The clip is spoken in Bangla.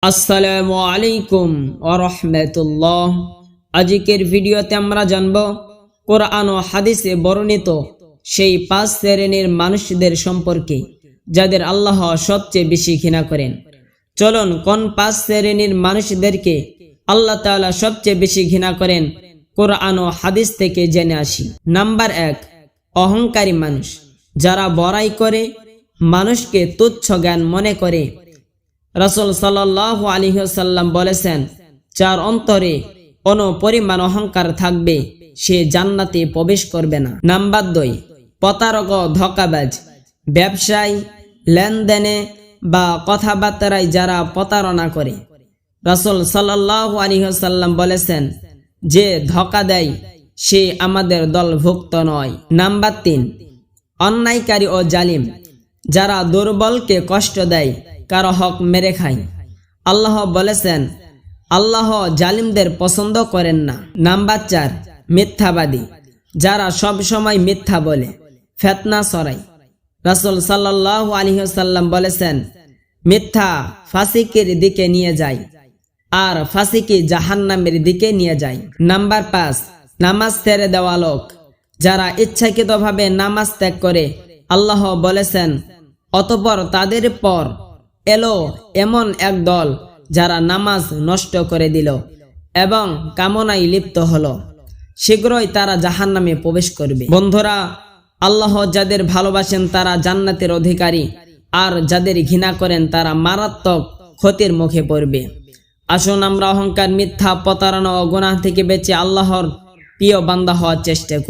আসসালামু আলাইকুম ওয়া রাহমাতুল্লাহ। আজকের ভিডিওতে আমরা জানব কোরআন ও হাদিসে বর্ণিত সেই 5 শ্রেণীর মানুষদের সম্পর্কে যাদের আল্লাহ সবচেয়ে বেশি ঘৃণা করেন। চলুন কোন 5 শ্রেণীর মানুষদেরকে আল্লাহ তাআলা সবচেয়ে বেশি ঘৃণা করেন কোরআন ও হাদিস থেকে জেনে আসি। নাম্বার 1, অহংকারী মানুষ, যারা বড়াই করে, মানুষকে তুচ্ছ জ্ঞান মনে করে। রাসূল সাল্লাল্লাহু আলাইহি ওয়াসাল্লাম বলেছেন, যার অন্তরে কোনো পরিমাণ অহংকার থাকবে সে জান্নাতে প্রবেশ করবে না। নাম্বার 2, প্রতারক ও ধোঁকাবাজ, ব্যবসায়, লেনদেনে বা কথাবার্তায় যারা প্রতারণা করে। রাসূল সাল্লাল্লাহু আলাইহি ওয়াসাল্লাম বলেছেন, যে ধোঁকা দেয় সে আমাদের দলভুক্ত নয়। নাম্বার 3, অন্যায়কারী ও জালিম, যারা দুর্বলকে কষ্ট দেয়, কারো হক মেরে খায়। আল্লাহ বলেছেন, আল্লাহ জালিমদের পছন্দ করেন না। নাম্বার 4, মিথ্যাবাদী, যারা সব সময় মিথ্যা বলে, ফিতনা ছড়ায়। রাসূল সাল্লাল্লাহু আলাইহি ওয়াসাল্লাম বলেছেন, মিথ্যা ফাসিকের দিকে নিয়ে যায় আর ফাসিকি জাহান্নামের দিকে নিয়ে যায়। নাম্বার 5, নামাজ ছেড়ে দেওয়া লোক, যারা ইচ্ছাকৃতভাবে নামাজ ত্যাগ করে। আল্লাহ বলেছেন, অতঃপর তাদের পর এলো এমন এক দল যারা নামাজ নষ্ট করে দিল এবং কামনায় লিপ্ত হলো, শীঘ্রই তারা জাহান্নামে প্রবেশ করবে। বন্ধুরা, আল্লাহ যাদের ভালোবাসেন তারা জান্নাতের অধিকারী, আর যাদের ঘৃণা করেন তারা মারাত্মক ক্ষতির মুখে পড়বে। আসুন আমরা অহংকার, মিথ্যা, প্রতারণা ও গুনাহ থেকে বেঁচে আল্লাহর প্রিয় বান্দা হওয়ার চেষ্টা করি।